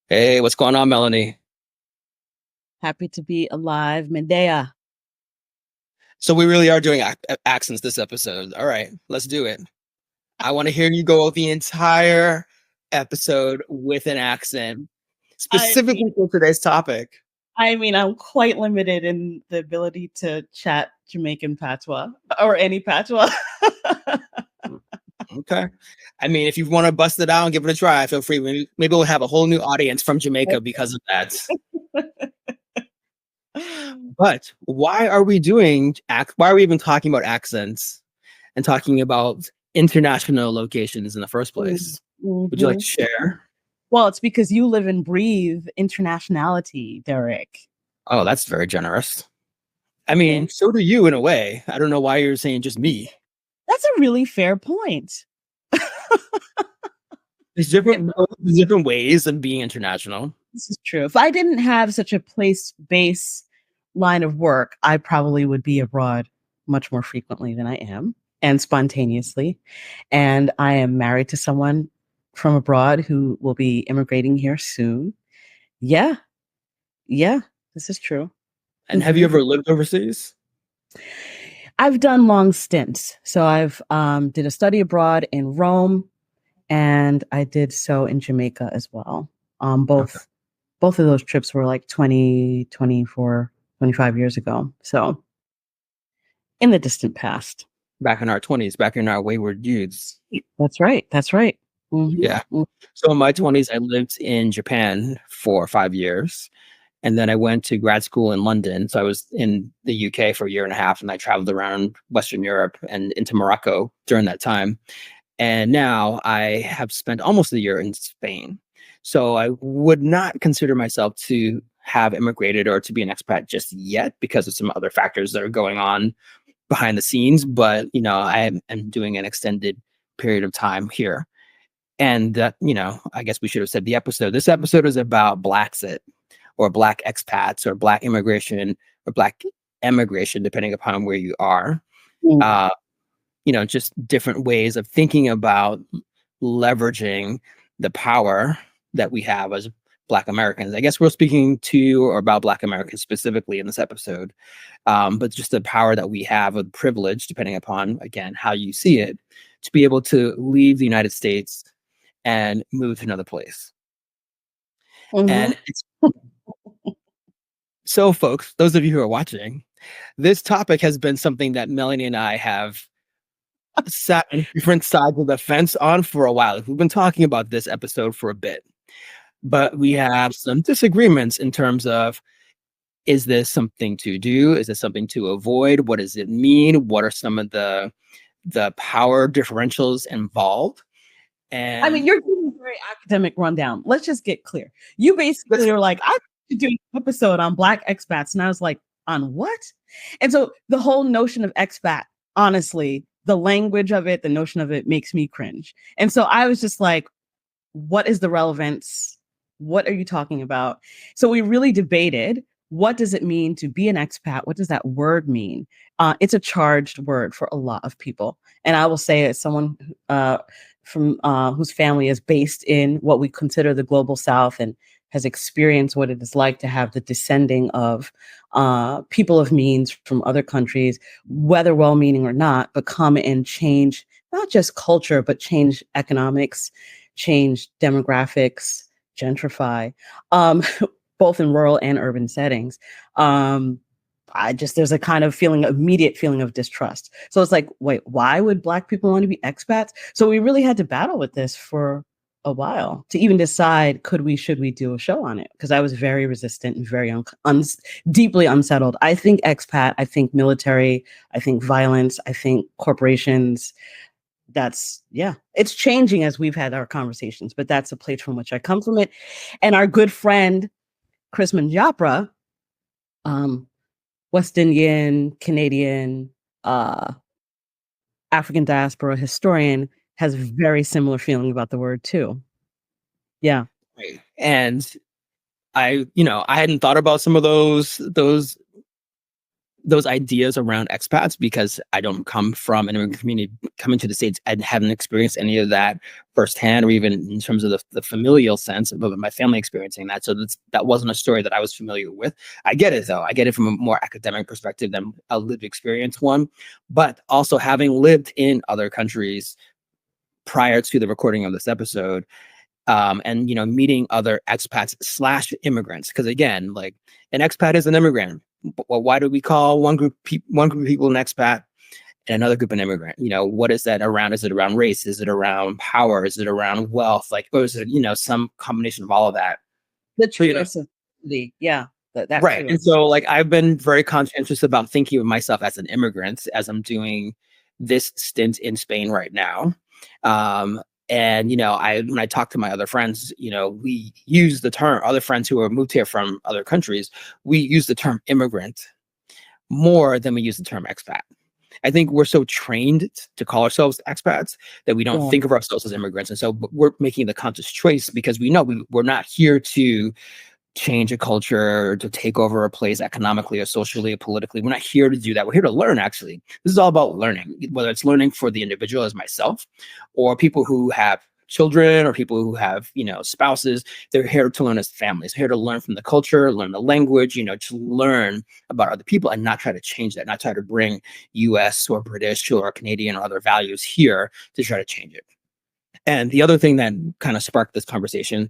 Hey, what's going on, Melony? Happy to be alive, Medea. So we really are doing accents this episode. All right, let's do it. I want to hear you go the entire episode with an accent, I specifically for today's topic. I'm quite limited in the ability to chat Jamaican patois or any patois. Okay. I mean, if you want to bust it out and give it a try, feel free. Maybe we'll have a whole new audience from Jamaica because of that. But why are we even talking about accents and talking about international locations in the first place? Mm-hmm. Would you like to share? Well, it's because you live and breathe internationality, Derek. Oh, that's very generous. I mean, so do you in a way. I don't know why you're saying just me. That's a really fair point. There's different ways of being international. This is true. If I didn't have such a place-based line of work, I probably would be abroad much more frequently than I am and spontaneously. And I am married to someone from abroad who will be immigrating here soon. Yeah, this is true. And have you ever lived overseas? I've done long stints. So I've did a study abroad in Rome, and I did so in Jamaica as well. Both of those trips were like 20, 24, 25 years ago. So in the distant past. Back in our 20s, back in our wayward youths. That's right. Mm-hmm. Yeah. So in my 20s, I lived in Japan for 5 years. And then I went to grad school in London. So I was in the UK for a year and a half, and I traveled around Western Europe and into Morocco during that time. And now I have spent almost a year in Spain. So I would not consider myself to have immigrated or to be an expat just yet because of some other factors that are going on behind the scenes. But, I am doing an extended period of time here. And, I guess we should have said the episode. This episode is about Blaxit, or Black expats, or Black immigration, or Black emigration, depending upon where you are. Just different ways of thinking about leveraging the power that we have as Black Americans. I guess we're speaking to or about Black Americans specifically in this episode, but just the power that we have, of privilege, depending upon, again, how you see it, to be able to leave the United States and move to another place. Mm-hmm. And so, folks, those of you who are watching, this topic has been something that Melony and I have sat on different sides of the fence on for a while. We've been talking about this episode for a bit, but we have some disagreements in terms of, is this something to do? Is this something to avoid? What does it mean? What are some of the power differentials involved? And you're giving a very academic rundown. Let's just get clear. You basically are like, I should do an episode on Black expats. And I was like, on what? And so the whole notion of expat, honestly, the language of it, the notion of it makes me cringe. And so I was just like, what is the relevance? What are you talking about? So we really debated, what does it mean to be an expat? What does that word mean? It's a charged word for a lot of people. And I will say, as someone from whose family is based in what we consider the global South and has experienced what it is like to have the descending of people of means from other countries, whether well-meaning or not, but come and change not just culture, but change economics, change demographics, gentrify, both in rural and urban settings. There's a kind of immediate feeling of distrust. So it's like, wait, why would Black people want to be expats? So we really had to battle with this for a while to even decide, should we do a show on it? Because I was very resistant and very deeply unsettled. I think expat, I think military, I think violence, I think corporations. It's changing as we've had our conversations, but that's a place from which I come from it. And our good friend, Chris Manjapra, West Indian, Canadian, African diaspora historian, has very similar feeling about the word too. Yeah. Right. And I hadn't thought about some of those those ideas around expats, because I don't come from an immigrant community coming to the States. I haven't experienced any of that firsthand, or even in terms of the familial sense of my family experiencing that. So that wasn't a story that I was familiar with. I get it, though. I get it from a more academic perspective than a lived experience one. But also, having lived in other countries prior to the recording of this episode, and meeting other expats slash immigrants, because again, like, an expat is an immigrant. Well, why do we call one group of people an expat and another group an immigrant? What is that around? Is it around race? Is it around power? Is it around wealth? Like, or is it some combination of all of that? The choice of yeah, that Right. too. And so, like, I've been very conscientious about thinking of myself as an immigrant as I'm doing this stint in Spain right now. And when I talk to my other friends, we use the term, other friends who are moved here from other countries, we use the term immigrant more than we use the term expat. I think we're so trained to call ourselves expats that we don't think of ourselves as immigrants. And so we're making the conscious choice because we know we're not here to change a culture, to take over a place economically or socially or politically. We're not here to do that. We're here to learn, actually. This is all about learning, whether it's learning for the individual as myself, or people who have children, or people who have, spouses. They're here to learn as families, here to learn from the culture, learn the language, to learn about other people and not try to change that, not try to bring US or British or Canadian or other values here to try to change it. And the other thing that kind of sparked this conversation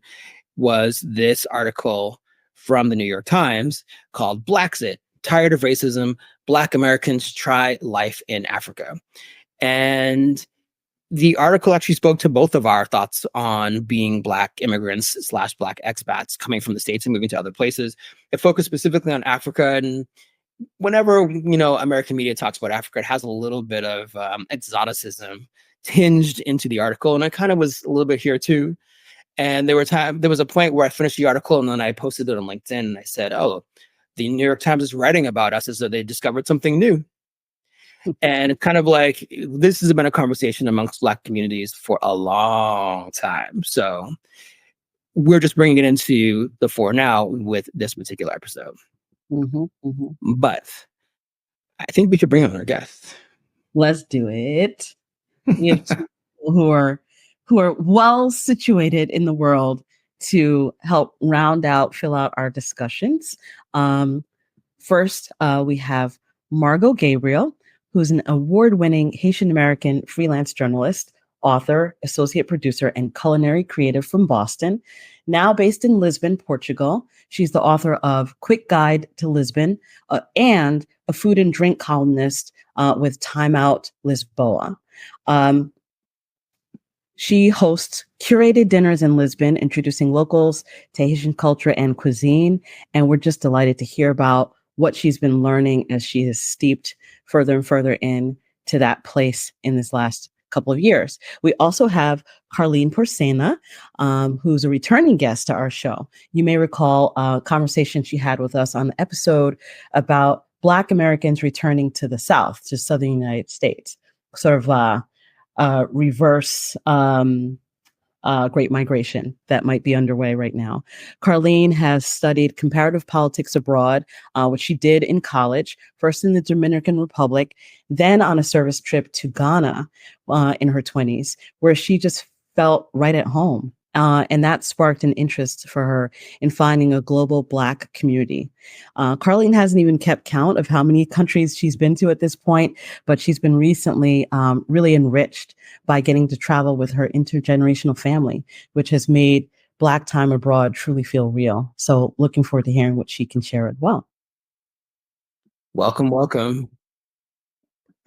was this article from the New York Times called Blaxit, Tired of Racism, Black Americans Try Life in Africa. And the article actually spoke to both of our thoughts on being Black immigrants slash Black expats coming from the States and moving to other places. It focused specifically on Africa. And whenever, American media talks about Africa, it has a little bit of exoticism tinged into the article. And it kind of was a little bit here too. And there was a point where I finished the article and then I posted it on LinkedIn and I said, "Oh, the New York Times is writing about us as though they discovered something new." And it's kind of like, this has been a conversation amongst Black communities for a long time. So we're just bringing it into the fore now with this particular episode. But I think we should bring on our guest. Let's do it. We have two people who are well situated in the world to help fill out our discussions. First, we have Margo Gabriel, who's an award-winning Haitian American freelance journalist, author, associate producer, and culinary creative from Boston. Now based in Lisbon, Portugal. She's the author of Quick Guide to Lisbon and a food and drink columnist with Time Out Lisboa. She hosts curated dinners in Lisbon, introducing locals to Haitian culture and cuisine. And we're just delighted to hear about what she's been learning as she is steeped further and further in to that place in this last couple of years. We also have Karleen Porcena, who's a returning guest to our show. You may recall a conversation she had with us on the episode about Black Americans returning to the South, to Southern United States, sort of reverse Great Migration that might be underway right now. Karleen has studied comparative politics abroad, which she did in college, first in the Dominican Republic, then on a service trip to Ghana in her 20s, where she just felt right at home. And that sparked an interest for her in finding a global Black community. Karleen hasn't even kept count of how many countries she's been to at this point, but she's been recently really enriched by getting to travel with her intergenerational family, which has made Black time abroad truly feel real. So looking forward to hearing what she can share as well. Welcome, welcome.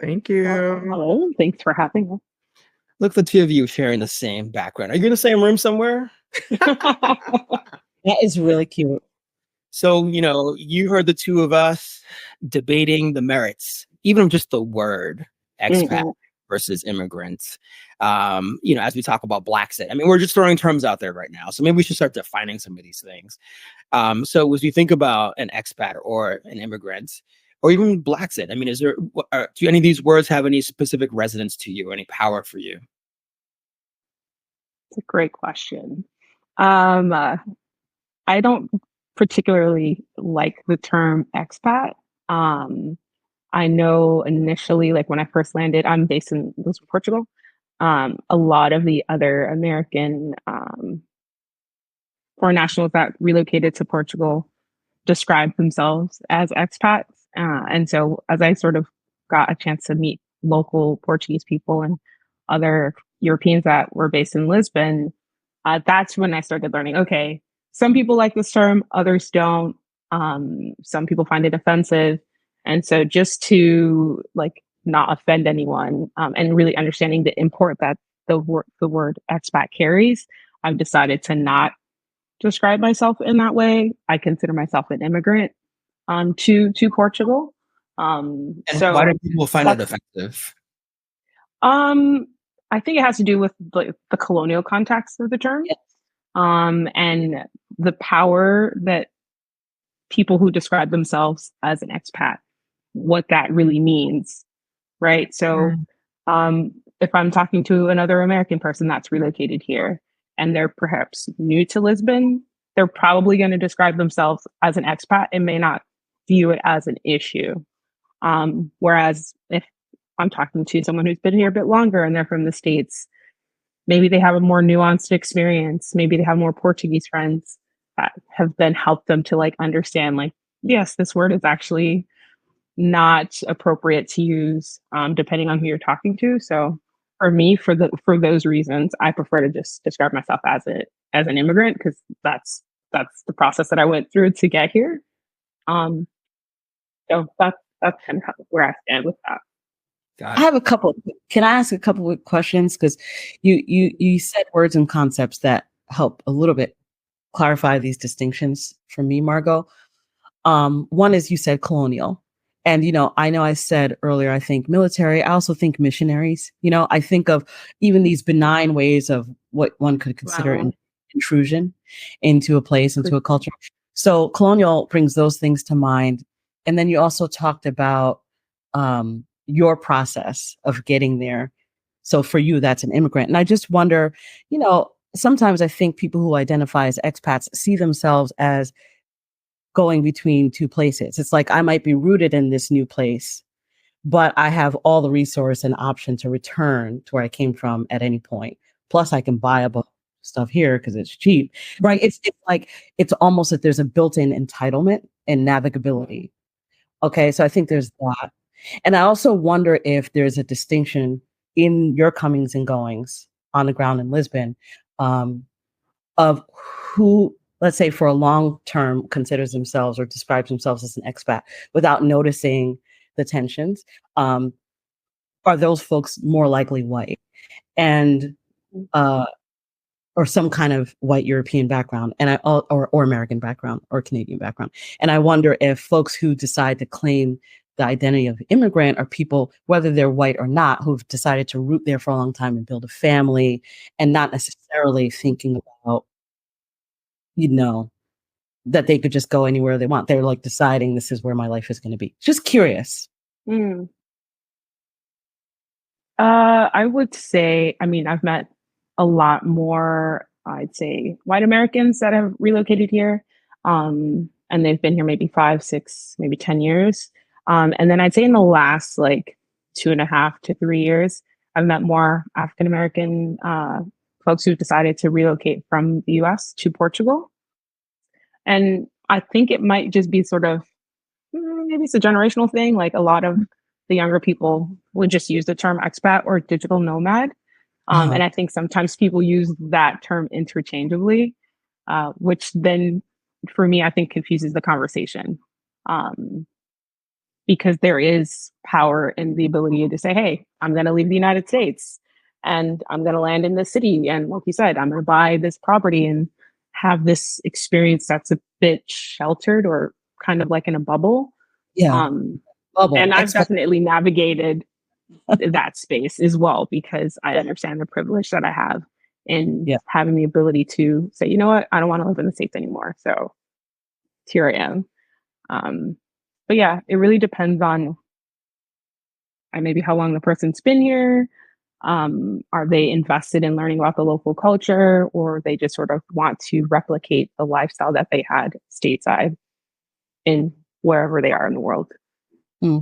Thank you. Hello, thanks for having us. Look, the two of you sharing the same background. Are you in the same room somewhere? That is really cute. So, you heard the two of us debating the merits, even of just the word expat versus immigrants. As we talk about Blaxit, I mean, we're just throwing terms out there right now. So maybe we should start defining some of these things. So as you think about an expat or an immigrant, or even Blaxit, I mean, do any of these words have any specific resonance to you, any power for you? It's a great question. I don't particularly like the term expat. I know initially, like when I first landed, I'm based in Lisbon, Portugal. A lot of the other American foreign nationals that relocated to Portugal describe themselves as expats. And so as I sort of got a chance to meet local Portuguese people and other Europeans that were based in Lisbon, that's when I started learning, okay, some people like this term, others don't. Some people find it offensive. And so just to like not offend anyone and really understanding the import that the word expat carries, I've decided to not describe myself in that way. I consider myself an immigrant to Portugal. And why do So people find it that's offensive? I think it has to do with the colonial context of the term. Yeah. And the power that people who describe themselves as an expat, what that really means, right? So if I'm talking to another American person that's relocated here and they're perhaps new to Lisbon, they're probably going to describe themselves as an expat and may not view it as an issue. Whereas if I'm talking to someone who's been here a bit longer and they're from the States, maybe they have a more nuanced experience. Maybe they have more Portuguese friends that have then helped them to like understand, like, yes, this word is actually not appropriate to use depending on who you're talking to. So for me, for those reasons, I prefer to just describe myself as an immigrant because that's the process that I went through to get here. Um, so that's kind of where I stand with that. Got I it. have a couple. Can I ask a couple of questions? Because you said words and concepts that help a little bit clarify these distinctions for me, Margo. One is you said colonial. And, I know I said earlier, I think military. I also think missionaries. I think of even these benign ways of what one could consider Wow. intrusion into a place, into a culture. So colonial brings those things to mind. And then you also talked about your process of getting there. So for you, that's an immigrant. And I just wonder, sometimes I think people who identify as expats see themselves as going between two places. It's like I might be rooted in this new place, but I have all the resource and option to return to where I came from at any point. Plus, I can buy a bunch of stuff here because it's cheap, right? It's like it's almost that there's a built-in entitlement and navigability. Okay, so I think there's that, and I also wonder if there's a distinction in your comings and goings on the ground in Lisbon of who, let's say, for a long term, considers themselves or describes themselves as an expat without noticing the tensions. Are those folks more likely white and or some kind of white European background, and or American background or Canadian background? And I wonder if folks who decide to claim the identity of immigrant are people, whether they're white or not, who've decided to root there for a long time and build a family, and not necessarily thinking about, that they could just go anywhere they want. They're like deciding this is where my life is going to be. Just curious. Mm. I would say, I mean, I've met a lot more, I'd say, white Americans that have relocated here. And they've been here maybe 5, 6, maybe 10 years. And then I'd say in the last like 2.5 to 3 years, I've met more African American folks who've decided to relocate from the US to Portugal. And I think it might just be sort of maybe it's a generational thing. Like a lot of the younger people would just use the term expat or digital nomad. And I think sometimes people use that term interchangeably, which then for me, I think confuses the conversation. Because there is power in the ability to say, hey, I'm going to leave the United States and I'm going to land in this city. And like you said, I'm going to buy this property and have this experience that's a bit sheltered or kind of like in a bubble. Yeah. Bubble. And I've definitely navigated that space as well because I understand the privilege that I have in having the ability to say, you know what, I don't want to live in the States anymore. So here I am. But yeah, it really depends on maybe how long the person's been here. Are they invested in learning about the local culture, or they just sort of want to replicate the lifestyle that they had stateside in wherever they are in the world?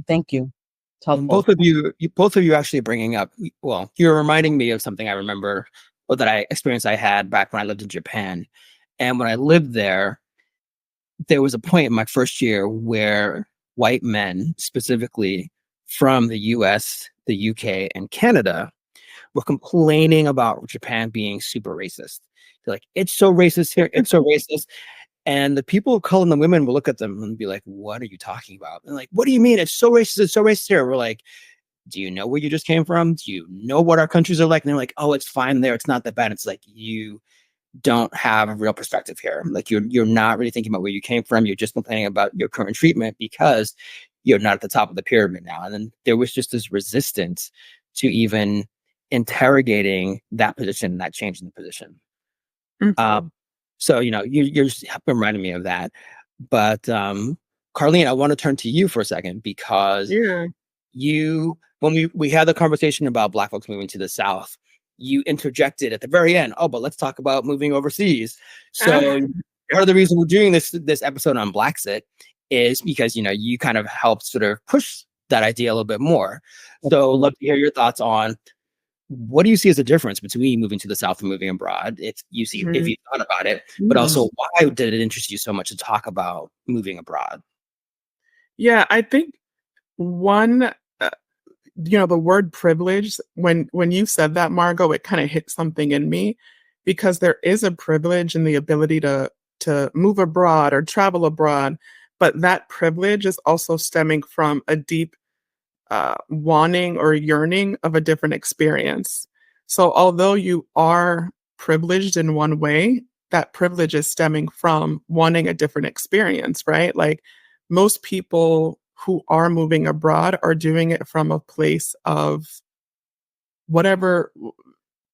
Thank you. Both of you actually bringing up, well, you're reminding me of something I remember, or that I experienced I had back when I lived in Japan. And when I lived there was a point in my first year where white men, specifically from the US, the UK, and Canada, were complaining about Japan being super racist. They're like, it's so racist here, it's so racist. And the people of color and the women will look at them and be like, what are you talking about? And like, what do you mean? It's so racist here. We're like, do you know where you just came from? Do you know what our countries are like? And they're like, oh, it's fine there. It's not that bad. It's like, you don't have a real perspective here. Like you're not really thinking about where you came from. You're just complaining about your current treatment because you're not at the top of the pyramid now. And then there was just this resistance to even interrogating that position, that change in the position. So, you're just reminding me of that. But Karleen, I want to turn to you for a second because when we had the conversation about Black folks moving to the South, you interjected at the very end, oh, but let's talk about moving overseas. So part of the reason we're doing this episode on Blaxit is because, you kind of helped sort of push that idea a little bit more. So I'd love to hear your thoughts on what do you see as the difference between moving to the South and moving abroad? If you thought about it, but also why did it interest you so much to talk about moving abroad? Yeah, I think one, the word privilege, when you said that, Margo, it kind of hit something in me because there is a privilege in the ability to move abroad or travel abroad, but that privilege is also stemming from a deep wanting or yearning of a different experience. So although you are privileged in one way, that privilege is stemming from wanting a different experience, right? Like most people who are moving abroad are doing it from a place of whatever,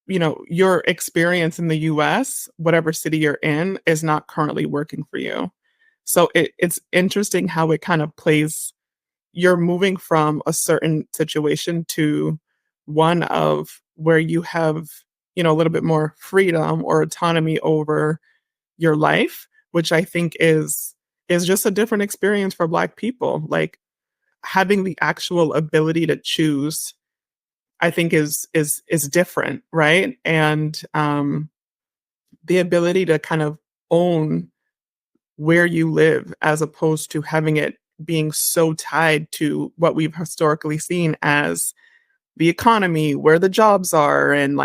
your experience in the US, whatever city you're in, is not currently working for you. So it's interesting how it kind of plays. You're moving from a certain situation to one of where you have, a little bit more freedom or autonomy over your life, which I think is just a different experience for Black people. Like having the actual ability to choose, I think is different, right? And the ability to kind of own where you live as opposed to having it being so tied to what we've historically seen as the economy, where the jobs are, and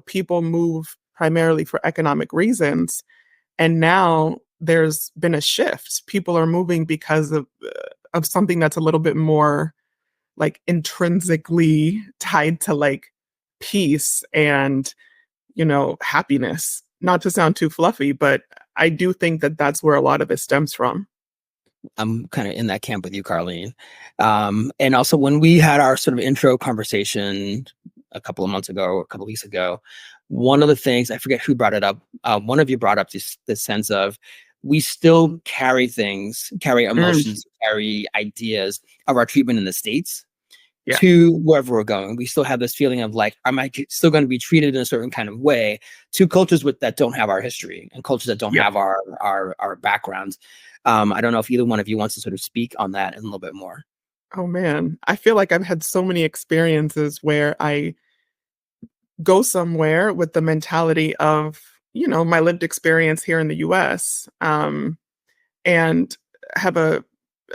people move primarily for economic reasons. And now there's been a shift. People are moving because of something that's a little bit more like intrinsically tied to like peace and, happiness. Not to sound too fluffy, but I do think that that's where a lot of it stems from. I'm kind of in that camp with you, Karleen. And also when we had our sort of intro conversation a couple of months ago, or a couple of weeks ago, one of the things, I forget who brought it up. One of you brought up this sense of we still carry emotions, carry ideas of our treatment in the States to wherever we're going. We still have this feeling of like, am I still going to be treated in a certain kind of way to cultures that don't have our history and cultures that don't have our backgrounds. I don't know if either one of you wants to sort of speak on that in a little bit more. Oh man, I feel like I've had so many experiences where I go somewhere with the mentality of, my lived experience here in the US, and have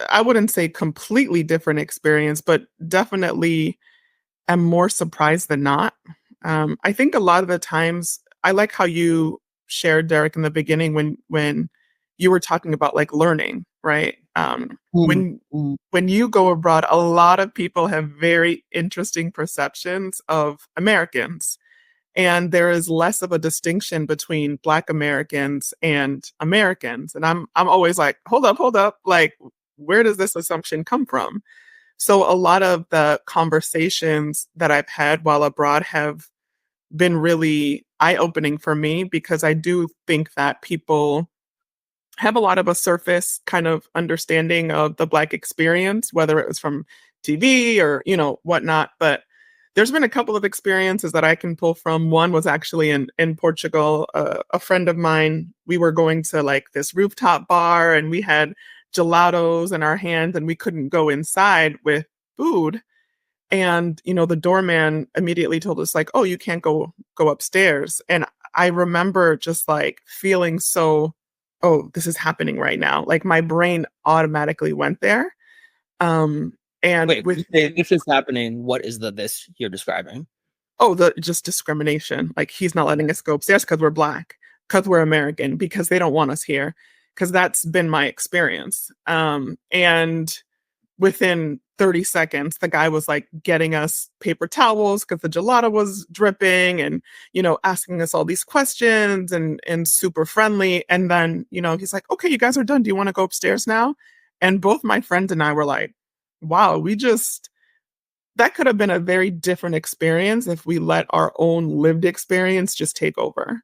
I wouldn't say completely different experience, but definitely am more surprised than not. I think a lot of the times, I like how you shared, Derek, in the beginning when you were talking about like learning, right? When you go abroad, a lot of people have very interesting perceptions of Americans. And there is less of a distinction between Black Americans and Americans. And I'm always like, hold up. Like, where does this assumption come from? So a lot of the conversations that I've had while abroad have been really eye-opening for me because I do think that people have a lot of a surface kind of understanding of the Black experience, whether it was from TV or, whatnot. But there's been a couple of experiences that I can pull from. One was actually in Portugal. A friend of mine, we were going to like this rooftop bar and we had gelatos in our hands and we couldn't go inside with food. And, the doorman immediately told us like, oh, you can't go upstairs. And I remember just like feeling so, oh, this is happening right now. Like my brain automatically went there. And Wait, if it's happening, what is this you're describing? Oh, the just discrimination. Like he's not letting us go upstairs because we're Black, because we're American, because they don't want us here. Because that's been my experience. And within 30 seconds, the guy was like getting us paper towels because the gelato was dripping and, asking us all these questions and super friendly. And then, he's like, okay, you guys are done. Do you want to go upstairs now? And both my friend and I were like, wow, that could have been a very different experience if we let our own lived experience just take over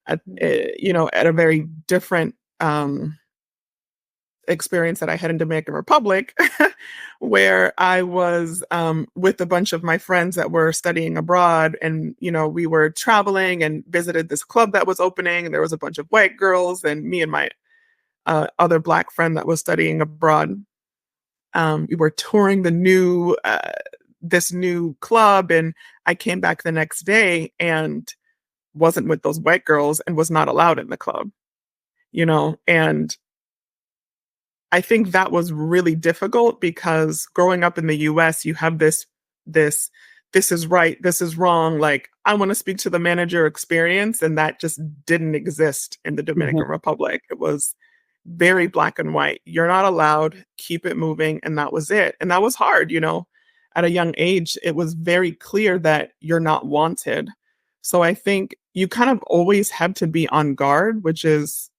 at a very different experience that I had in Dominican Republic, where I was with a bunch of my friends that were studying abroad. And, we were traveling and visited this club that was opening. And there was a bunch of white girls and me and my other Black friend that was studying abroad. We were touring this new club, and I came back the next day and wasn't with those white girls and was not allowed in the club, and I think that was really difficult because growing up in the US, you have this is right, this is wrong, like I want to speak to the manager experience, and that just didn't exist in the Dominican Republic. It was very black and white. You're not allowed, keep it moving, and that was it. And that was hard, At a young age, it was very clear that you're not wanted. So I think you kind of always have to be on guard, which is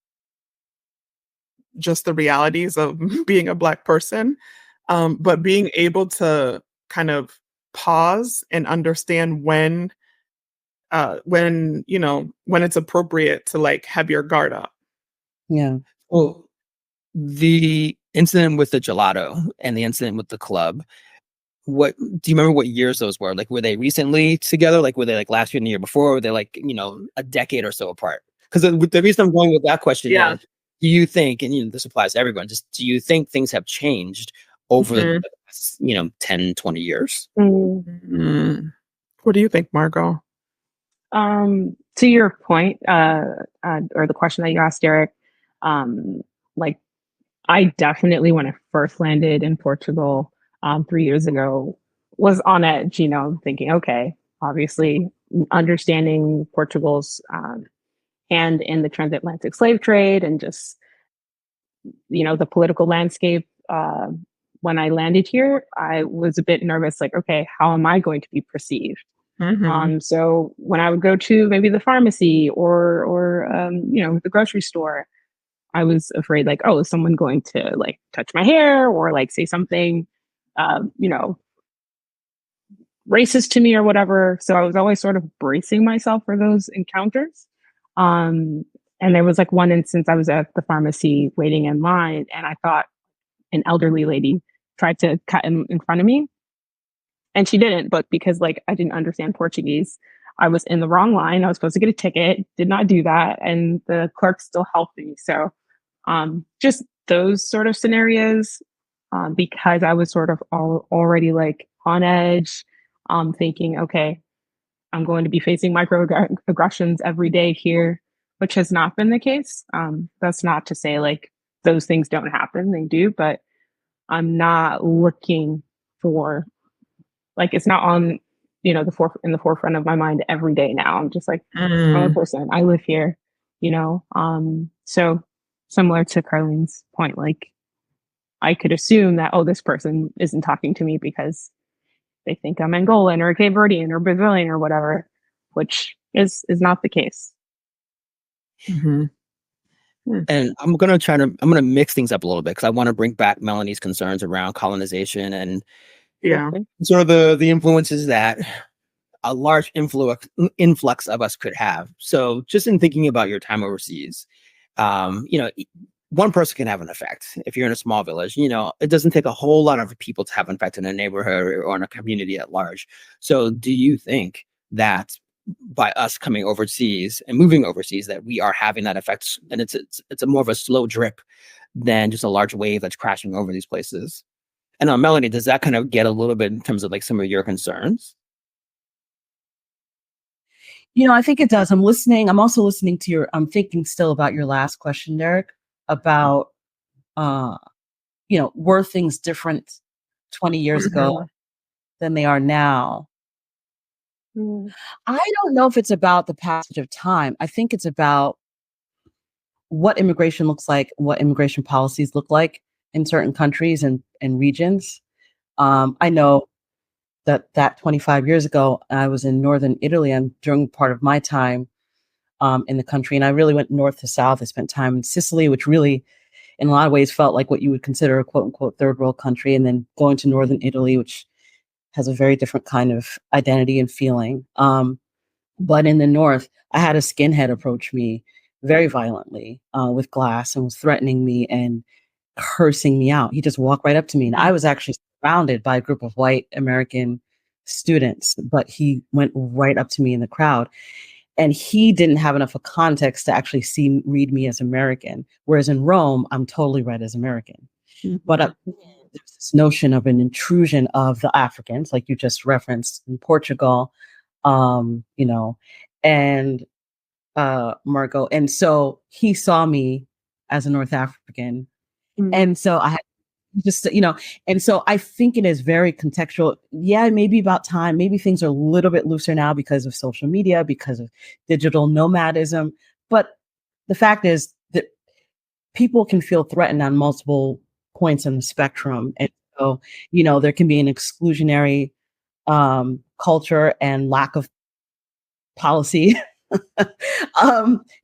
just the realities of being a Black person. But being able to kind of pause and understand when it's appropriate to like have your guard up. Yeah. Well, the incident with the gelato and the incident with the club, what do you remember what years those were? Like, were they recently together? Like, were they like last year and the year before? Or were they like, a decade or so apart? Because the reason I'm going with that question is, do you think, and this applies to everyone, just do you think things have changed over the past, 10, 20 years? Mm-hmm. What do you think, Margo? To your point, or the question that you asked, Derek, like I definitely, when I first landed in Portugal 3 years ago, was on edge, thinking, okay, obviously understanding Portugal's hand in the transatlantic slave trade and just, the political landscape. When I landed here, I was a bit nervous, like, okay, how am I going to be perceived? So when I would go to maybe the pharmacy or the grocery store, I was afraid like, oh, is someone going to like touch my hair or like say something, racist to me or whatever. So I was always sort of bracing myself for those encounters. And there was like one instance I was at the pharmacy waiting in line, and I thought an elderly lady tried to cut in front of me. And she didn't, but because like I didn't understand Portuguese, I was in the wrong line. I was supposed to get a ticket, did not do that, and the clerk still helped me. So just those sort of scenarios, because I was sort of already like on edge, thinking, okay, I'm going to be facing microaggressions every day here, which has not been the case. That's not to say like those things don't happen, they do, but I'm not looking for, like, it's not on, in the forefront of my mind every day now. I'm just like, I'm a person, I live here, so similar to Karleen's point, like I could assume that, oh, this person isn't talking to me because they think I'm Angolan or Cape Verdean or Brazilian or whatever, which is not the case. And I'm going to mix things up a little bit because I want to bring back Melony's concerns around colonization and sort of the influences that a large influx of us could have. So just in thinking about your time overseas, one person can have an effect. If you're in a small village, it doesn't take a whole lot of people to have an effect in a neighborhood or in a community at large. So do you think that by us coming overseas and moving overseas, that we are having that effect, and it's a more of a slow drip than just a large wave that's crashing over these places? And Melony, does that kind of get a little bit in terms of like some of your concerns? I think it does. I'm listening. I'm also listening to I'm thinking still about your last question, Derek, about, were things different 20 years ago than they are now? I don't know if it's about the passage of time. I think it's about what immigration looks like, what immigration policies look like in certain countries and regions. I know that 25 years ago, I was in northern Italy and during part of my time in the country, and I really went north to south. I spent time in Sicily, which really, in a lot of ways, felt like what you would consider a quote unquote third world country, and then going to northern Italy, which has a very different kind of identity and feeling. But in the north, I had a skinhead approach me very violently with glass and was threatening me and cursing me out. He just walked right up to me, and I was actually surrounded by a group of white American students, but he went right up to me in the crowd. And he didn't have enough of context to actually read me as American. Whereas in Rome, I'm totally read as American. But there's this notion of an intrusion of the Africans, like you just referenced in Portugal, and Margo. And so he saw me as a North African. And so I had just, and so I think it is very contextual. Yeah, maybe about time. Maybe things are a little bit looser now because of social media, because of digital nomadism. But the fact is that people can feel threatened on multiple points on the spectrum. And so, there can be an exclusionary culture and lack of policy,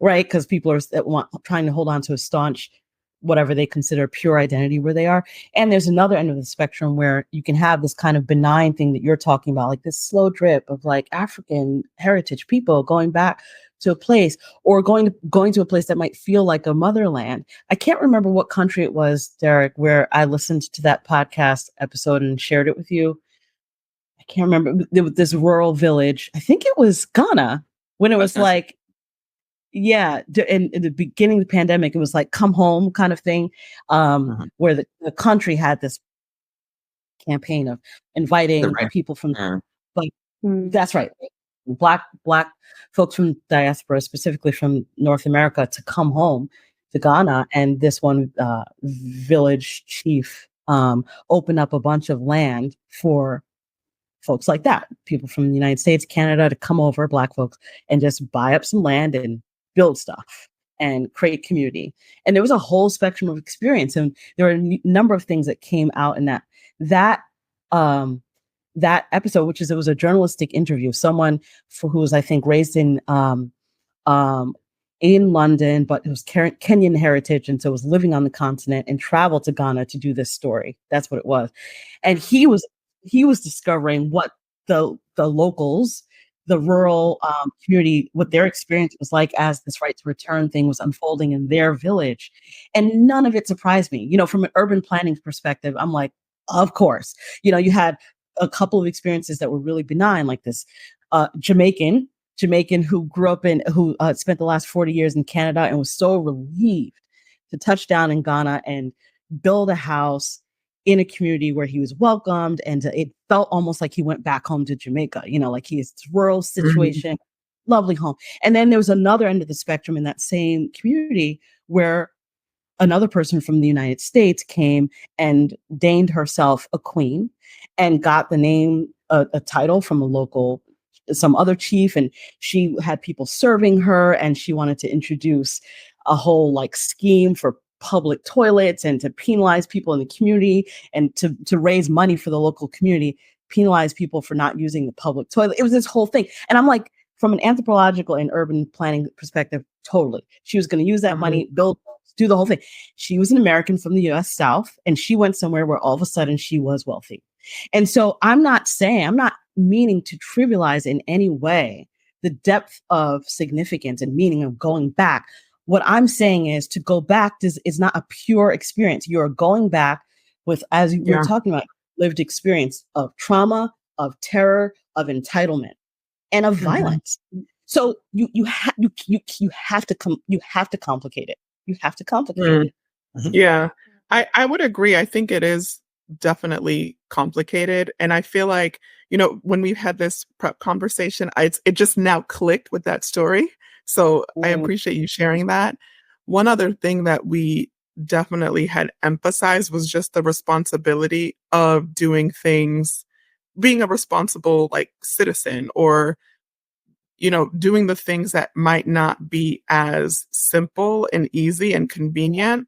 right? Because people are trying to hold on to a staunch, whatever they consider pure identity where they are. And there's another end of the spectrum where you can have this kind of benign thing that you're talking about, like this slow drip of like African heritage people going back to a place, or going to a place that might feel like a motherland. I can't remember what country it was, Derek, where I listened to that podcast episode and shared it with you. I can't remember. There was this rural village. I think it was Ghana, when it was like, yeah, in the beginning of the pandemic, it was like come home kind of thing, where the country had this campaign of inviting people from, that's right, black folks from diaspora, specifically from North America, to come home to Ghana. And this one village chief opened up a bunch of land for folks like that, people from the United States, Canada, to come over, Black folks, and just buy up some land and build stuff and create community. And there was a whole spectrum of experience. And there were a number of things that came out in that episode, which is, it was a journalistic interview, someone who was, I think, raised in London, but it was Kenyan heritage. And so was living on the continent and traveled to Ghana to do this story. That's what it was. And he was discovering what the locals, the rural community, what their experience was like as this right to return thing was unfolding in their village. And none of it surprised me. From an urban planning perspective, I'm like, of course. You had a couple of experiences that were really benign, like this Jamaican who grew up who spent the last 40 years in Canada and was so relieved to touch down in Ghana and build a house in a community where he was welcomed, and it felt almost like he went back home to Jamaica, like his rural situation, lovely home. And then there was another end of the spectrum in that same community where another person from the United States came and deigned herself a queen and got the name, a title from some other chief, and she had people serving her, and she wanted to introduce a whole like scheme for public toilets and to penalize people in the community and to raise money for the local community, penalize people for not using the public toilet. It was this whole thing. And I'm like, from an anthropological and urban planning perspective, totally. She was going to use that money, do the whole thing. She was an American from the US South, and she went somewhere where all of a sudden she was wealthy. And so I'm not meaning to trivialize in any way the depth of significance and meaning of going back. What I'm saying is, to go back is not a pure experience. You're going back with, as you were talking about, lived experience of trauma, of terror, of entitlement, and of violence. So you have to complicate it. You have to complicate it. Yeah, I would agree. I think it is definitely complicated. And I feel like, when we've had this prep conversation, it just now clicked with that story. So I appreciate you sharing that. One other thing that we definitely had emphasized was just the responsibility of doing things, being a responsible like citizen, or doing the things that might not be as simple and easy and convenient.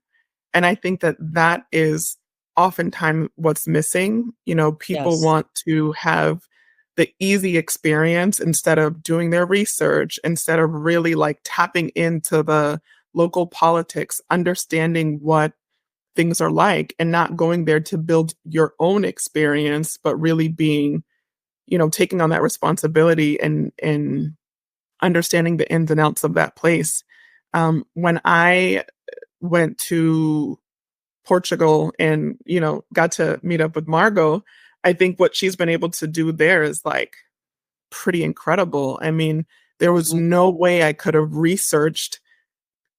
And I think that that is oftentimes what's missing. People Yes. want to have the easy experience instead of doing their research, instead of really like tapping into the local politics, understanding what things are like, and not going there to build your own experience, but really being, taking on that responsibility and understanding the ins and outs of that place. When I went to Portugal and, got to meet up with Margo, I think what she's been able to do there is like pretty incredible. I mean, there was no way I could have researched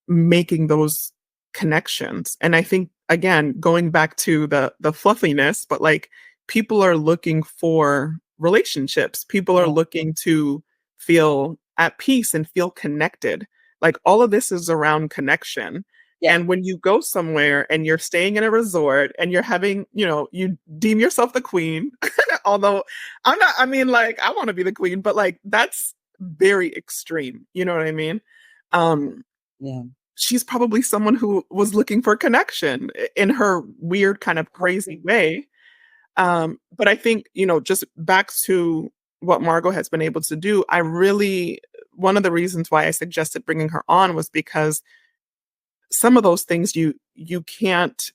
making those connections. And I think, again, going back to the fluffiness, but like people are looking for relationships. People are looking to feel at peace and feel connected. Like all of this is around connection. Yeah. And when you go somewhere and you're staying in a resort and you're having, you deem yourself the queen, although I'm not, I mean, like, I want to be the queen, but like, that's very extreme. You know what I mean? Yeah. She's probably someone who was looking for connection in her weird kind of crazy way. But I think, just back to what Margo has been able to do, one of the reasons why I suggested bringing her on was because some of those things you can't,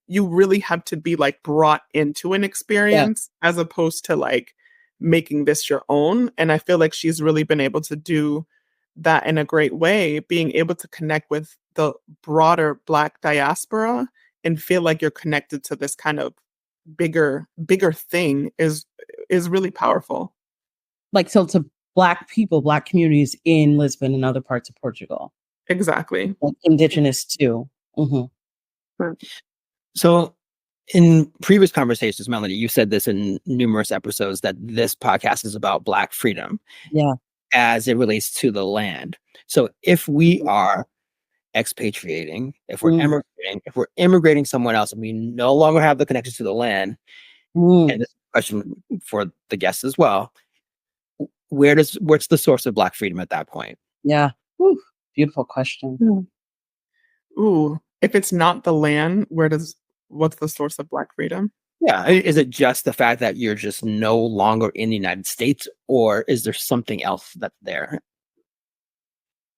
you really have to be like brought into an experience as opposed to like making this your own. And I feel like she's really been able to do that in a great way, being able to connect with the broader Black diaspora and feel like you're connected to this kind of bigger thing is really powerful. Like, so to Black people, Black communities in Lisbon and other parts of Portugal. Exactly. Like indigenous too. So in previous conversations, Melody, you said this in numerous episodes that this podcast is about Black freedom. Yeah. As it relates to the land. So if we are expatriating, if we're immigrating someone else and we no longer have the connection to the land, and this question for the guests as well, what's the source of Black freedom at that point? Yeah. Whew. Beautiful question. Ooh, if it's not the land, what's the source of Black freedom? Yeah. Is it just the fact that you're just no longer in the United States, or is there something else that's there?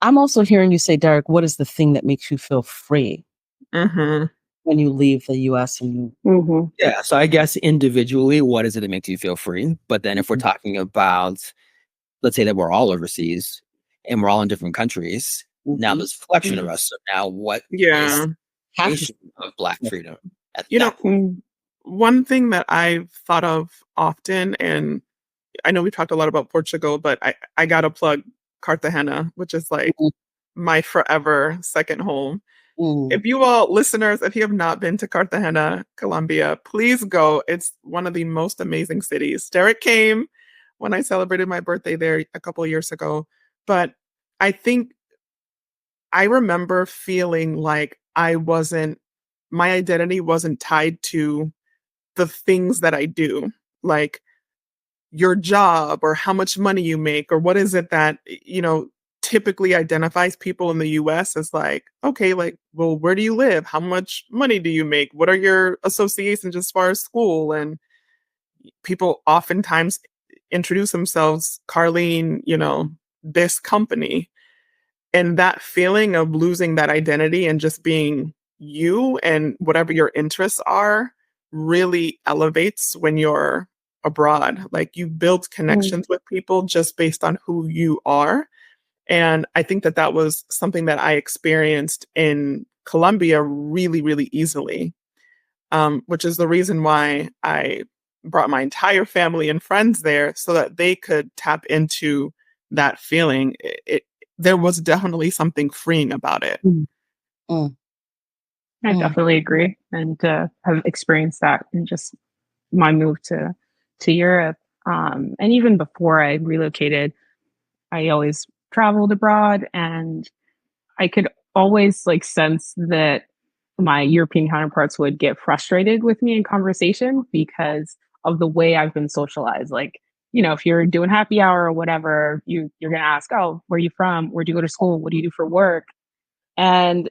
I'm also hearing you say, Derek, what is the thing that makes you feel free when you leave the US and you... Yeah. So I guess individually, what is it that makes you feel free? But then if we're talking about, let's say that we're all overseas and we're all in different countries, now there's a collection of us. So now what is the definition of Black freedom at that point? One thing that I've thought of often, and I know we talked a lot about Portugal, but I gotta plug Cartagena, which is like my forever second home. If you all listeners, if you have not been to Cartagena, Colombia, please go. It's one of the most amazing cities. Derek came when I celebrated my birthday there a couple of years ago, but I think I remember feeling like my identity wasn't tied to the things that I do, like your job or how much money you make, or what is it that, typically identifies people in the US as like, okay, like, well, where do you live? How much money do you make? What are your associations as far as school? And people oftentimes introduce themselves, Karleen, this company. And that feeling of losing that identity and just being you and whatever your interests are really elevates when you're abroad. Like you build connections with people just based on who you are. And I think that was something that I experienced in Colombia really, really easily, which is the reason why I brought my entire family and friends there so that they could tap into that feeling. There was definitely something freeing about it. I definitely agree, and have experienced that in just my move to Europe. And even before I relocated, I always traveled abroad, and I could always like sense that my European counterparts would get frustrated with me in conversation because of the way I've been socialized. Like, you know, if you're doing happy hour or whatever, you're gonna ask, "Oh, where are you from? Where do you go to school? What do you do for work?" And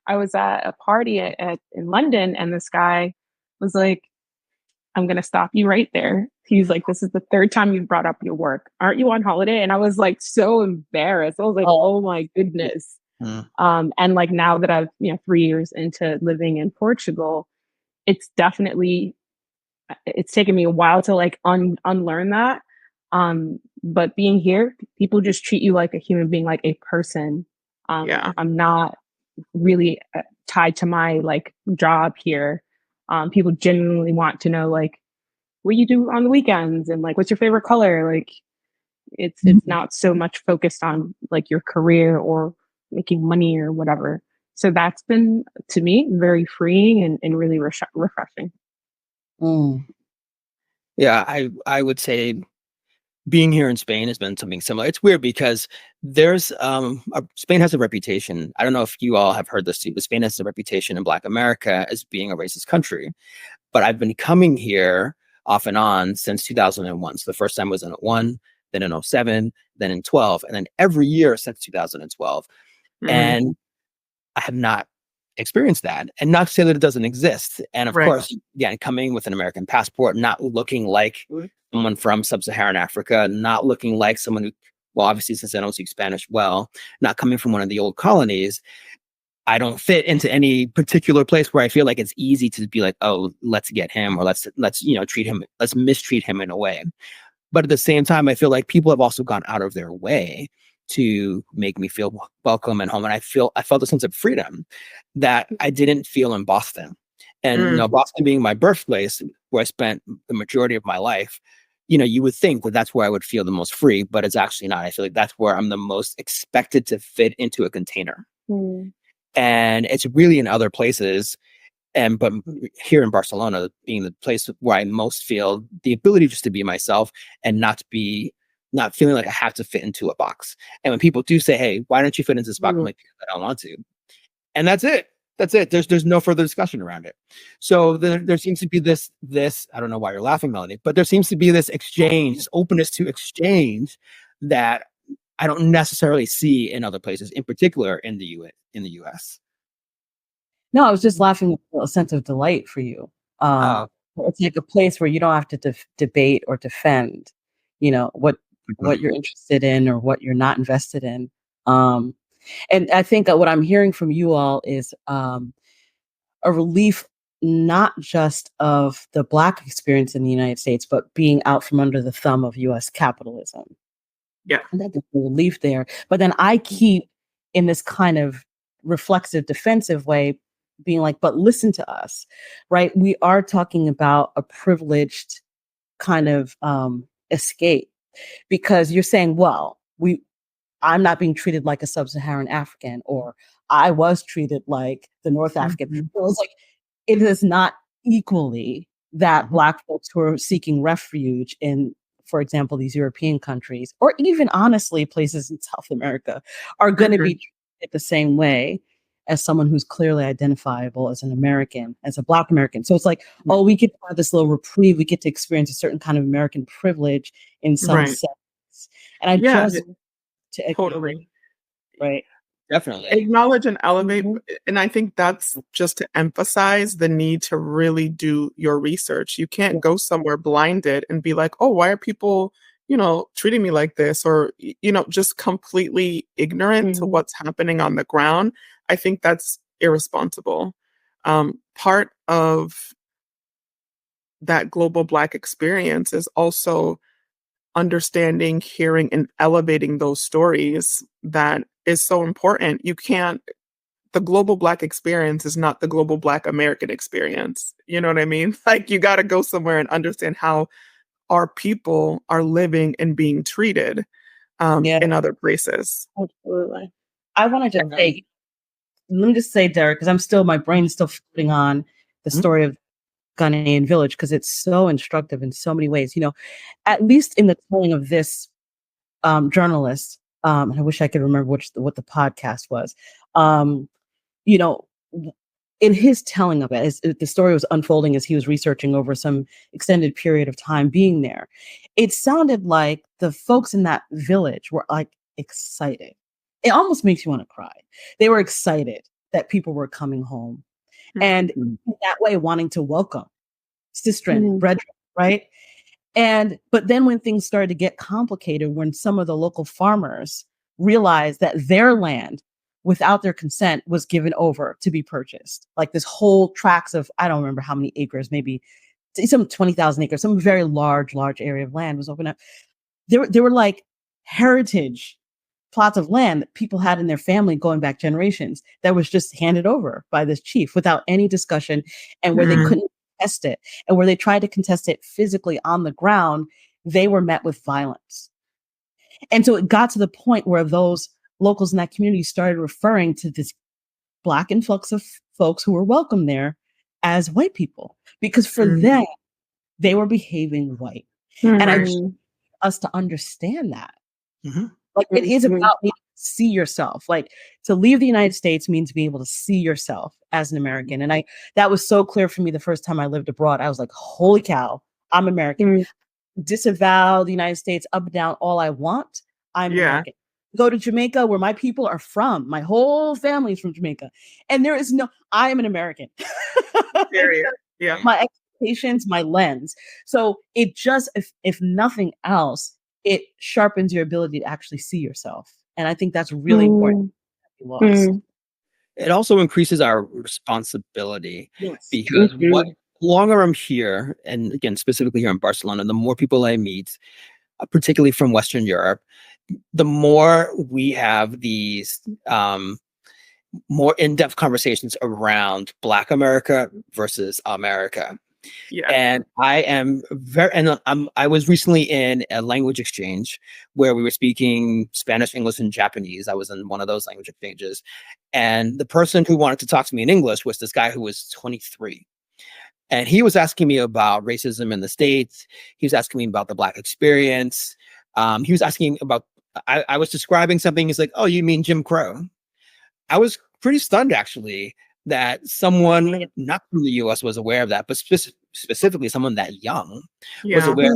I was at a party in London, and this guy was like, "I'm gonna stop you right there." He's like, "This is the third time you've brought up your work. Aren't you on holiday?" And I was like so embarrassed. I was like, "Oh my goodness." Mm. And like now that I've 3 years into living in Portugal, it's definitely it's taken me a while to like unlearn that. But being here, people just treat you like a human being, like a person. Yeah. I'm not really tied to my like job here. People genuinely want to know like what you do on the weekends and like what's your favorite color. Like it's not so much focused on like your career or making money or whatever. So that's been to me very freeing and really refreshing. Mm. Yeah, I would say being here in Spain has been something similar. It's weird because there's Spain has a reputation. I don't know if you all have heard this too, but Spain has a reputation in Black America as being a racist country. But I've been coming here off and on since 2001. So the first time was in 01, then in 07, then in 12, and then every year since 2012. Mhm. And I have not experienced that. And not to say that it doesn't exist. And of Right. course, again, coming with an American passport, not looking like someone from sub-Saharan Africa, not looking like someone who, well, obviously, since I don't speak Spanish well, not coming from one of the old colonies, I don't fit into any particular place where I feel like it's easy to be like, oh, let's get him, or let's treat him, let's mistreat him in a way. But at the same time, I feel like people have also gone out of their way to make me feel welcome and home. And I felt a sense of freedom that I didn't feel in Boston. And Boston being my birthplace, where I spent the majority of my life, you would think that that's where I would feel the most free, but it's actually not. I feel like that's where I'm the most expected to fit into a container. And it's really in other places. But here in Barcelona, being the place where I most feel the ability just to be myself and not feeling like I have to fit into a box. And when people do say, "Hey, why don't you fit into this box?" I'm like, "I don't want to," and that's it. That's it. There's no further discussion around it. So there seems to be this. I don't know why you're laughing, Melony, but there seems to be this exchange, this openness to exchange that I don't necessarily see in other places, in particular in the US. No, I was just laughing with a sense of delight for you. Oh. It's like a place where you don't have to debate or defend, what you're interested in or what you're not invested in. And I think that what I'm hearing from you all is a relief, not just of the Black experience in the United States, but being out from under the thumb of U.S. capitalism. Yeah. And that's a relief there. But then I keep in this kind of reflexive, defensive way being like, but listen to us, right? We are talking about a privileged kind of escape, because you're saying, well, I'm not being treated like a sub-Saharan African, or I was treated like the North African. So it's like, it is not equally that Black folks who are seeking refuge in, for example, these European countries, or even honestly, places in South America, are going to be treated the same way as someone who's clearly identifiable as an American, as a Black American. So it's like, oh, we get to have this little reprieve. We get to experience a certain kind of American privilege in some sense. And I just to totally. Right. Definitely. Acknowledge and elevate. And I think that's just to emphasize the need to really do your research. You can't go somewhere blinded and be like, oh, why are people, treating me like this? Or, just completely ignorant to what's happening on the ground. I think that's irresponsible. Part of that global Black experience is also understanding, hearing, and elevating those stories. That is so important. The global Black experience is not the global Black American experience. You know what I mean? Like, you got to go somewhere and understand how our people are living and being treated in other places. Absolutely. I want to just say, let me just say, Derek, because my brain's still floating on the story of Ghanaian village, because it's so instructive in so many ways. At least in the telling of this journalist, I wish I could remember what the podcast was. You know, in his telling of it, as the story was unfolding as he was researching over some extended period of time being there, it sounded like the folks in that village were like excited. It almost makes you want to cry. They were excited that people were coming home, and in that way wanting to welcome sister and brethren, right? But then when things started to get complicated, when some of the local farmers realized that their land, without their consent, was given over to be purchased, like this whole tracts of, I don't remember how many acres, maybe some 20,000 acres, some very large area of land was opened up. There were like heritage plots of land that people had in their family going back generations that was just handed over by this chief without any discussion, and where they couldn't contest it, and where they tried to contest it physically on the ground, they were met with violence. And so it got to the point where those locals in that community started referring to this Black influx of folks who were welcome there as white people, because for them, they were behaving white. And I just want us to understand that. Like, it is about being able to see yourself. Like, to leave the United States means to be able to see yourself as an American. And that was so clear for me the first time I lived abroad. I was like, holy cow, I'm American. Disavow the United States up and down all I want. I'm American. Go to Jamaica, where my people are from. My whole family's from Jamaica. And I am an American. Yeah. My expectations, my lens. So it just, if nothing else, it sharpens your ability to actually see yourself. And I think that's really important. It also increases our responsibility, because what longer I'm here, and again, specifically here in Barcelona, the more people I meet, particularly from Western Europe, the more we have these more in-depth conversations around Black America versus America. And I was recently in a language exchange where we were speaking Spanish, English, and Japanese. I was in one of those language exchanges, and the person who wanted to talk to me in English was this guy who was 23. And he was asking me about racism in the States. He was asking me about the Black experience. He was asking about, I was describing something. He's like, oh, you mean Jim Crow? I was pretty stunned, actually, that someone not from the US was aware of that, but specifically someone that young was aware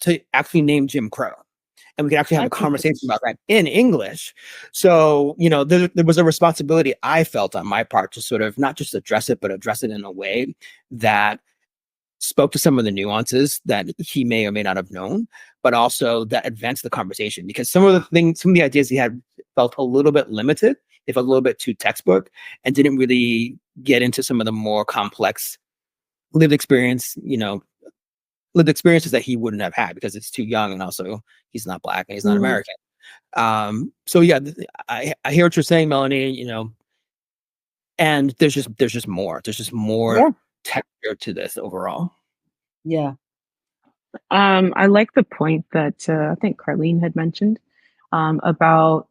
to actually name Jim Crow. And we could actually have a conversation about that in English. So, there was a responsibility I felt on my part to sort of not just address it, but address it in a way that spoke to some of the nuances that he may or may not have known, but also that advanced the conversation, because some of the ideas he had felt a little bit limited. They felt a little bit too textbook and didn't really get into some of the more complex lived experiences that he wouldn't have had, because it's too young, and also he's not Black and he's not American. So yeah, I hear what you're saying, Melony. And there's just more texture to this overall. I like the point that I think Karleen had mentioned about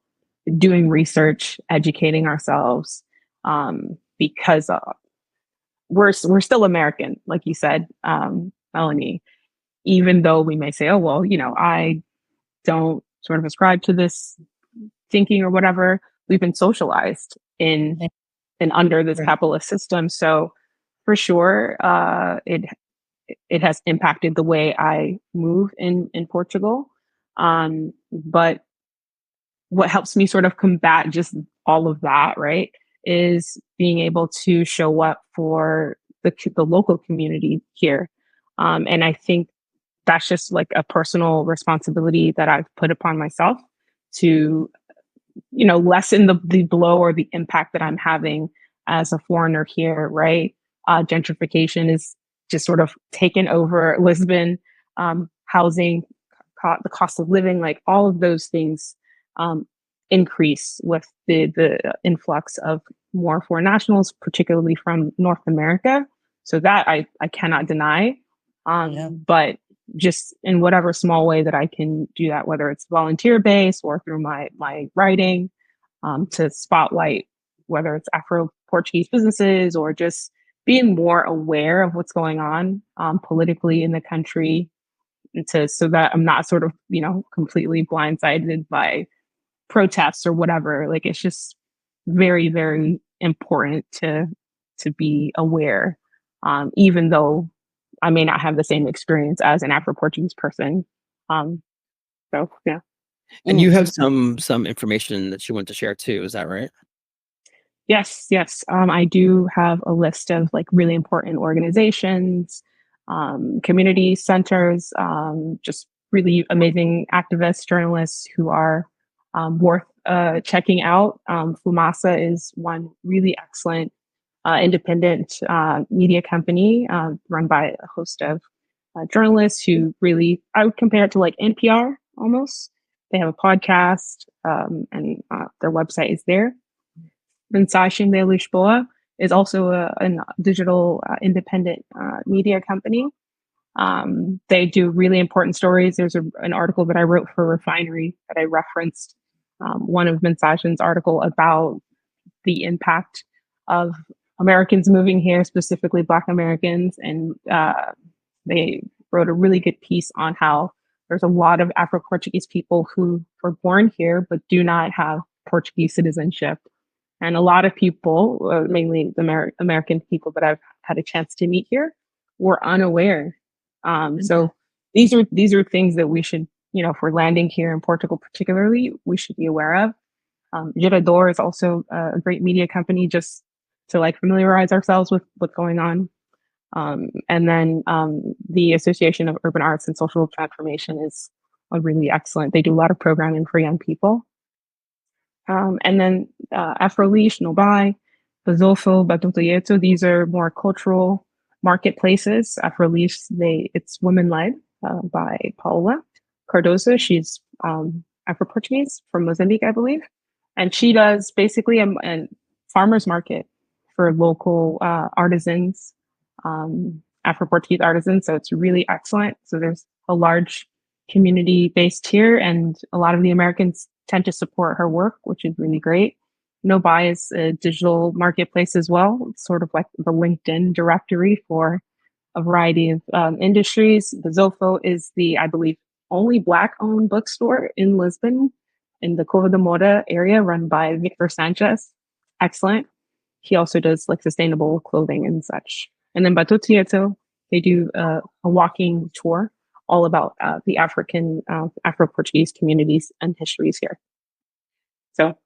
doing research, educating ourselves, because we're still American, like you said, Melony. Even though we may say, oh well, I don't sort of ascribe to this thinking or whatever, we've been socialized in and under this capitalist system. So for sure, it has impacted the way I move in Portugal. But what helps me sort of combat just all of that, right, is being able to show up for the local community here. And I think that's just like a personal responsibility that I've put upon myself to, lessen the blow or the impact that I'm having as a foreigner here, right? Gentrification is just sort of taken over Lisbon, housing, the cost of living, like all of those things increase with the influx of more foreign nationals, particularly from North America. So that I cannot deny. But just in whatever small way that I can do that, whether it's volunteer based or through my writing, to spotlight whether it's Afro-Portuguese businesses or just being more aware of what's going on politically in the country, so that I'm not sort of, completely blindsided by protests or whatever. Like, it's just very, very important to be aware, even though I may not have the same experience as an Afro-Portuguese person. So yeah. And you have some information that you want to share too, is that right? Yes. I do have a list of like really important organizations, community centers, just really amazing activists, journalists who are worth checking out. Fumasa is one really excellent independent media company run by a host of journalists who really, I would compare it to like NPR almost. They have a podcast and their website is there. Mensagem de Lisboa is also a digital independent media company. They do really important stories. There's an article that I wrote for Refinery that I referenced, one of Mensagem's article about the impact of Americans moving here, specifically Black Americans. And they wrote a really good piece on how there's a lot of Afro-Portuguese people who were born here but do not have Portuguese citizenship. And a lot of people, mainly the American people that I've had a chance to meet here, were unaware. So these are things that we should, if we're landing here in Portugal particularly, we should be aware of. Gerador is also a great media company, just to like familiarize ourselves with what's going on. And then the Association of Urban Arts and Social Transformation is really excellent. They do a lot of programming for young people. And then Afroleash, Nobai, Bazofo, Batutoyeto, these are more cultural marketplaces. Afroleash, it's women-led by Paula Cardoso. She's Afro-Portuguese from Mozambique, I believe. And she does basically a farmer's market for local artisans, Afro-Portuguese artisans. So it's really excellent. So there's a large community based here, and a lot of the Americans tend to support her work, which is really great. Nobai is a digital marketplace as well. It's sort of like the LinkedIn directory for a variety of industries. The Zofo is the, I believe, only Black-owned bookstore in Lisbon, in the Cova da Moura area, run by Victor Sanchez. Excellent. He also does like sustainable clothing and such. And then Batutieto, they do a walking tour all about the African, Afro-Portuguese communities and histories here. So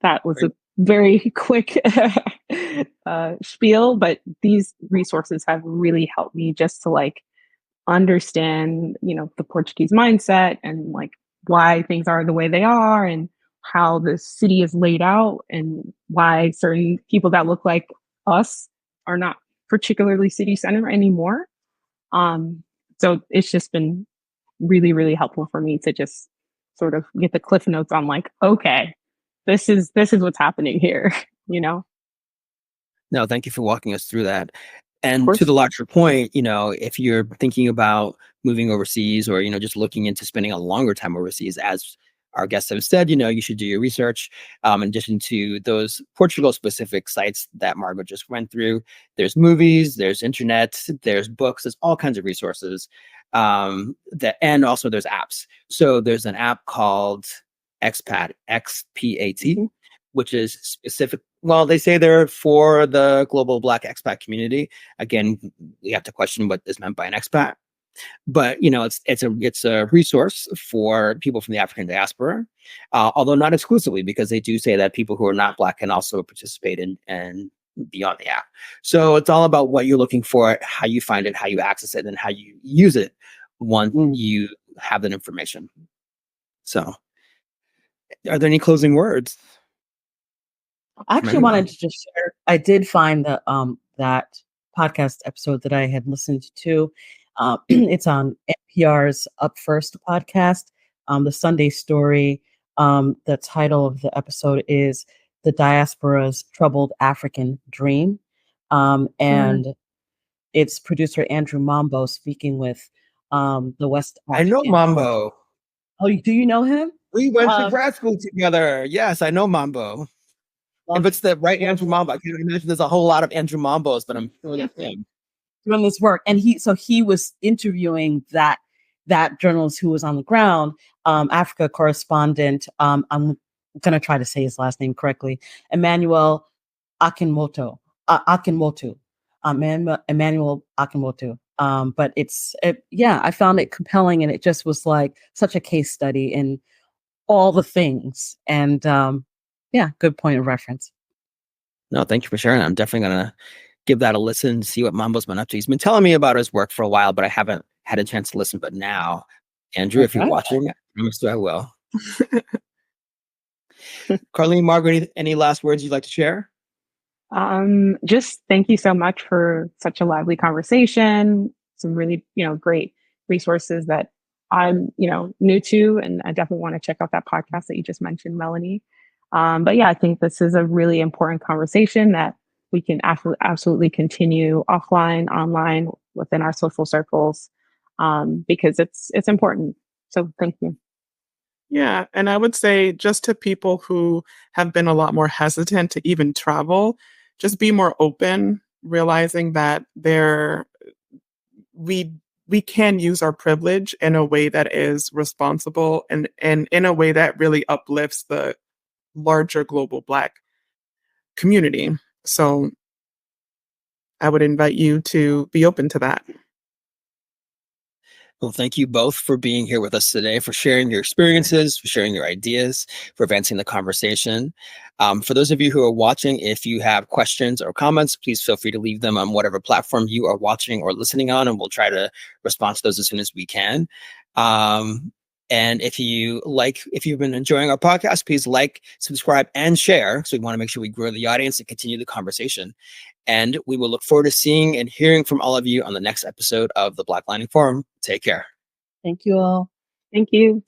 that was a very quick spiel, but these resources have really helped me just to like understand, the Portuguese mindset and like why things are the way they are and how the city is laid out and why certain people that look like us are not particularly city center anymore. So it's just been really, really helpful for me to just sort of get the cliff notes on like, okay, this is what's happening here, No, thank you for walking us through that. And to the larger point, if you're thinking about moving overseas or, just looking into spending a longer time overseas, as our guests have said, you should do your research. In addition to those Portugal-specific sites that Margo just went through, there's movies, there's internet, there's books, there's all kinds of resources. And also there's apps. So there's an app called Expat, XPAT, which is specific. Well, they say they're for the global Black expat community. Again, we have to question what is meant by an expat. But it's a resource for people from the African diaspora, although not exclusively, because they do say that people who are not Black can also participate in and be on the app. So it's all about what you're looking for, how you find it, how you access it, and how you use it once you have that information. So, are there any closing words? I actually wanted to just share. I did find that that podcast episode that I had listened to. It's on NPR's Up First podcast. The Sunday Story. The title of the episode is "The Diaspora's Troubled African Dream," and it's producer Andrew Mambo speaking with the West African. I know Mambo. Oh, do you know him? We went to grad school together. Yes, I know Mambo. If it's the right Andrew Mambo, I can't imagine there's a whole lot of Andrew Mambos, but I'm sure that's him. Doing this work, and he was interviewing that journalist who was on the ground, Africa correspondent. I'm gonna try to say his last name correctly, Emmanuel Akinmoto. Emmanuel Akinmoto. But I found it compelling, and it just was like such a case study in all the things. And good point of reference. No, thank you for sharing. I'm definitely gonna give that a listen, see what Mambo's been up to. He's been telling me about his work for a while, but I haven't had a chance to listen. But now, Andrew, if you're watching, I promise you I will. Karleen, Margo, any last words you'd like to share? Just thank you so much for such a lively conversation. Some really, great resources that I'm, new to, and I definitely want to check out that podcast that you just mentioned, Melony. But yeah, I think this is a really important conversation that we can absolutely continue offline, online, within our social circles, because it's important. So thank you. Yeah. And I would say, just to people who have been a lot more hesitant to even travel, just be more open, realizing that we can use our privilege in a way that is responsible and in a way that really uplifts the larger global Black community. So I would invite you to be open to that. Well, thank you both for being here with us today, for sharing your experiences, for sharing your ideas, for advancing the conversation. For those of you who are watching, if you have questions or comments, please feel free to leave them on whatever platform you are watching or listening on, and we'll try to respond to those as soon as we can. And if you've been enjoying our podcast, please like, subscribe, and share. So we want to make sure we grow the audience and continue the conversation. And we will look forward to seeing and hearing from all of you on the next episode of the Black Lining Forum. Take care. Thank you all. Thank you.